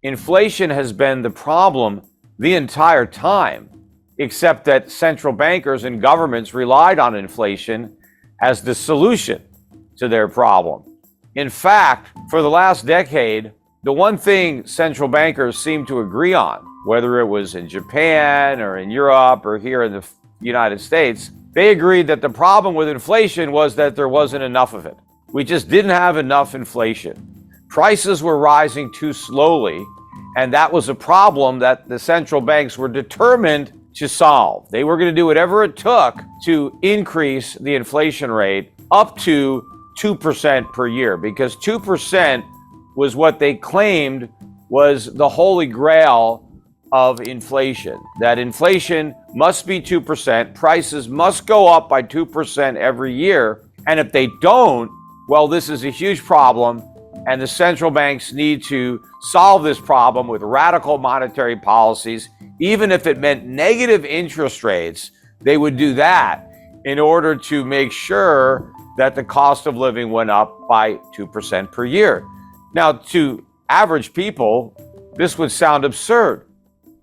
Inflation has been the problem the entire time, except that central bankers and governments relied on inflation as the solution to their problem. In fact, for the last decade, the one thing central bankers seemed to agree on, whether it was in Japan or in Europe or here in the United States, they agreed that the problem with inflation was that there wasn't enough of it. We just didn't have enough inflation. Prices were rising too slowly, and that was a problem that the central banks were determined to solve. They were going to do whatever it took to increase the inflation rate up to 2% per year, because 2% was what they claimed was the holy grail of inflation, that inflation must be 2%, prices must go up by 2% every year, and if they don't, well, this is a huge problem, and the central banks need to solve this problem with radical monetary policies. Even if it meant negative interest rates, they would do that in order to make sure that the cost of living went up by 2% per year. Now, to average people, this would sound absurd.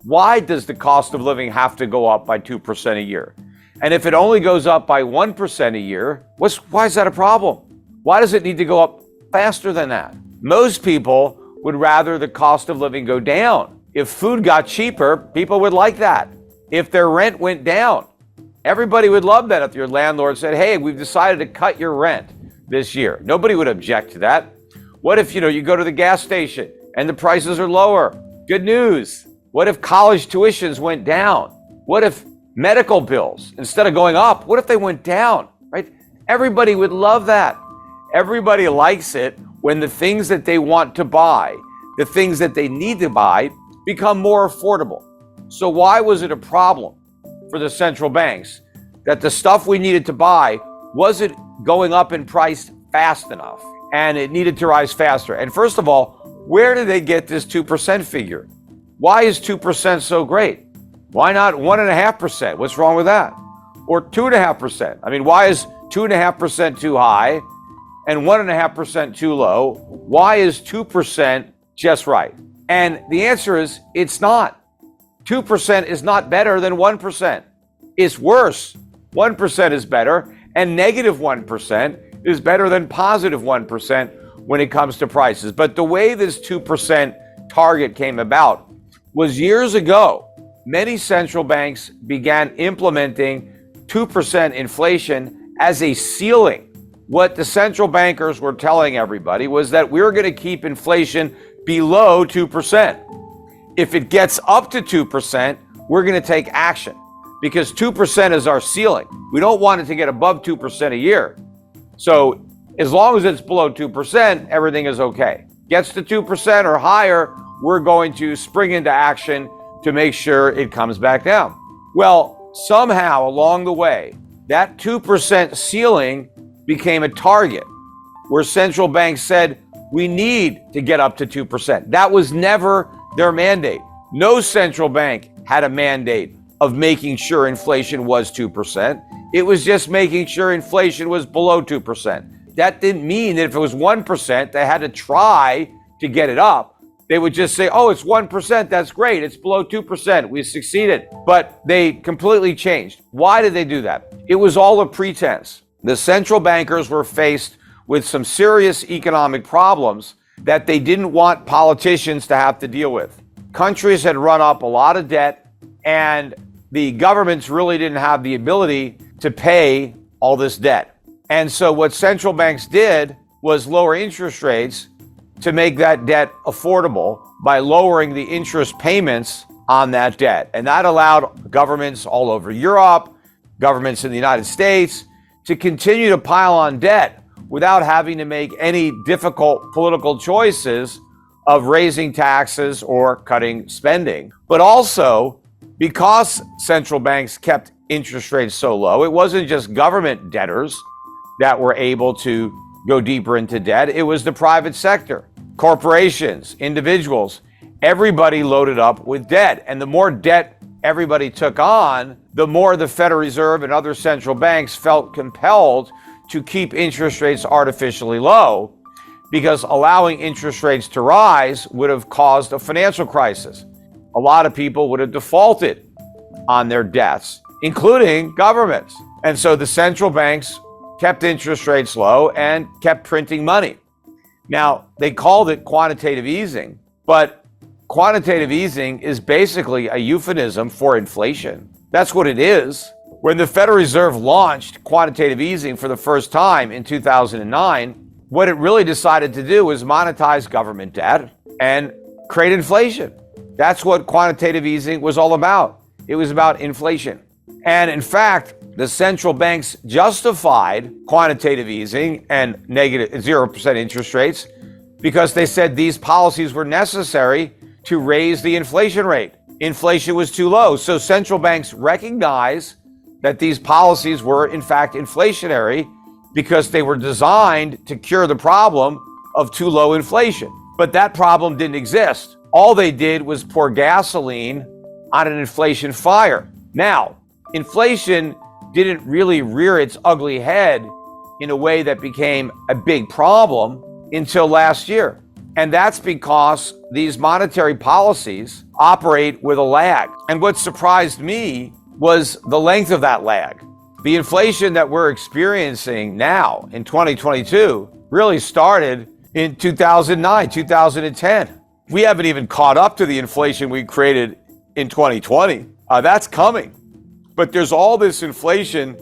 Why does the cost of living have to go up by 2% a year? And if it only goes up by 1% a year, why is that a problem? Why does it need to go up faster than that? Most people would rather the cost of living go down. If food got cheaper, people would like that. If their rent went down, everybody would love that. If your landlord said, hey, we've decided to cut your rent this year, nobody would object to that. What if, you go to the gas station and the prices are lower? Good news. What if college tuitions went down? What if medical bills, instead of going up, what if they went down, right? Everybody would love that. Everybody likes it when the things that they want to buy, the things that they need to buy, become more affordable. So why was it a problem for the central banks that the stuff we needed to buy wasn't going up in price fast enough and it needed to rise faster? And first of all, where did they get this 2% figure? Why is 2% so great? Why not 1.5%? What's wrong with that? Or 2.5%? I mean, why is 2.5% too high and 1.5% too low? Why is 2% just right? And the answer is, it's not. 2% is not better than 1%. It's worse. 1% is better, and negative 1% is better than positive 1% when it comes to prices. But the way this 2% target came about was years ago. Many central banks began implementing 2% inflation as a ceiling. What the central bankers were telling everybody was that we're going to keep inflation below 2%. If it gets up to 2%, we're going to take action because 2% is our ceiling. We don't want it to get above 2% a year. So as long as it's below 2%, everything is okay. Gets to 2% or higher, we're going to spring into action to make sure it comes back down. Well, somehow along the way, that 2% ceiling became a target where central banks said, we need to get up to 2%. That was never their mandate. No central bank had a mandate of making sure inflation was 2%. It was just making sure inflation was below 2%. That didn't mean that if it was 1%, they had to try to get it up. They would just say, oh, it's 1%, that's great, it's below 2%, we succeeded. But they completely changed. Why did they do that? It was all a pretense. The central bankers were faced with some serious economic problems that they didn't want politicians to have to deal with. Countries had run up a lot of debt, and the governments really didn't have the ability to pay all this debt. And so what central banks did was lower interest rates to make that debt affordable by lowering the interest payments on that debt. And that allowed governments all over Europe, governments in the United States, to continue to pile on debt without having to make any difficult political choices of raising taxes or cutting spending. But also, because central banks kept interest rates so low, it wasn't just government debtors that were able to go deeper into debt. It was the private sector, corporations, individuals, everybody loaded up with debt. And the more debt everybody took on, the more the Federal Reserve and other central banks felt compelled to keep interest rates artificially low, because allowing interest rates to rise would have caused a financial crisis. A lot of people would have defaulted on their debts, including governments. And so the central banks kept interest rates low and kept printing money. Now, they called it quantitative easing, but quantitative easing is basically a euphemism for inflation. That's what it is. When the Federal Reserve launched quantitative easing for the first time in 2009, what it really decided to do was monetize government debt and create inflation. That's what quantitative easing was all about. It was about inflation. And in fact, the central banks justified quantitative easing and negative 0% interest rates because they said these policies were necessary to raise the inflation rate. Inflation was too low. So central banks recognize that these policies were in fact inflationary because they were designed to cure the problem of too low inflation. But that problem didn't exist. All they did was pour gasoline on an inflation fire. Now, inflation didn't really rear its ugly head in a way that became a big problem until last year. And that's because these monetary policies operate with a lag. And what surprised me was the length of that lag. The inflation that we're experiencing now in 2022 really started in 2009, 2010. We haven't even caught up to the inflation we created in 2020. That's coming. But there's all this inflation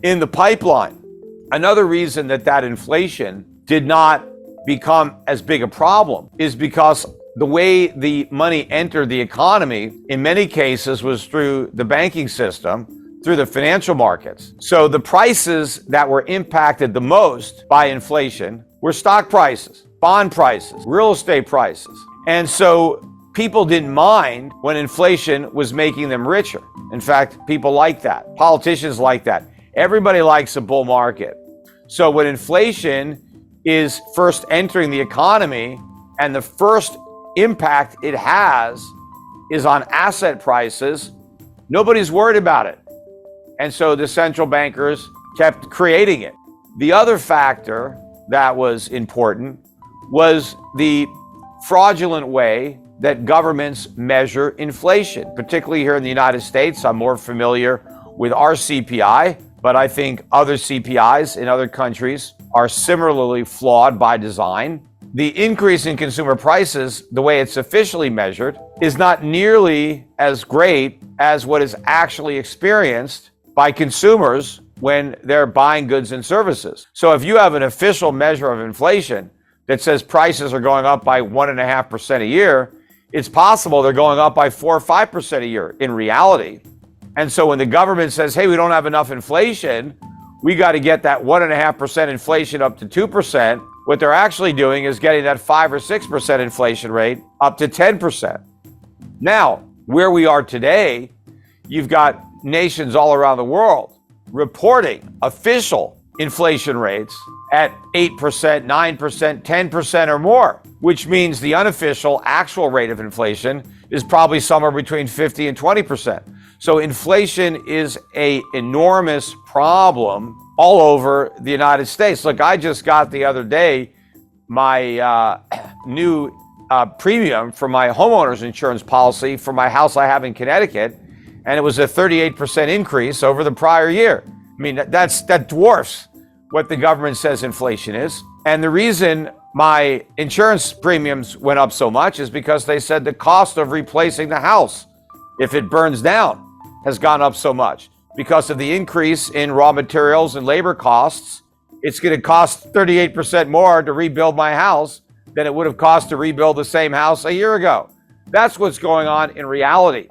in the pipeline. Another reason that inflation did not become as big a problem is because the way the money entered the economy in many cases was through the banking system, through the financial markets. So the prices that were impacted the most by inflation were stock prices, bond prices, real estate prices. And so people didn't mind when inflation was making them richer. In fact, people like that. Politicians like that. Everybody likes a bull market. So when inflation is first entering the economy and the first impact it has is on asset prices, nobody's worried about it. And so the central bankers kept creating it. The other factor that was important was the fraudulent way that governments measure inflation, particularly here in the United States. I'm more familiar with our CPI, but I think other CPIs in other countries are similarly flawed by design. The increase in consumer prices, the way it's officially measured, is not nearly as great as what is actually experienced by consumers when they're buying goods and services. So if you have an official measure of inflation that says prices are going up by 1.5% a year, it's possible they're going up by 4 or 5% a year in reality. And so when the government says, hey, we don't have enough inflation, we got to get that 1.5% inflation up to 2%, what they're actually doing is getting that 5 or 6% inflation rate up to 10%. Now, where we are today, you've got nations all around the world reporting official inflation rates at 8%, 9%, 10% or more, which means the unofficial actual rate of inflation is probably somewhere between 50 and 20%. So inflation is an enormous problem all over the United States. Look, I just got the other day my new premium for my homeowner's insurance policy for my house I have in Connecticut, and it was a 38% increase over the prior year. I mean, that dwarfs what the government says inflation is. And the reason my insurance premiums went up so much is because they said the cost of replacing the house, if it burns down, has gone up so much. Because of the increase in raw materials and labor costs, it's going to cost 38% more to rebuild my house than it would have cost to rebuild the same house a year ago. That's what's going on in reality.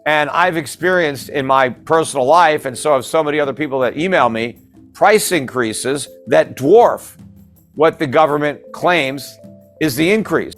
And I've experienced in my personal life, and so have so many other people that email me, price increases that dwarf what the government claims is the increase.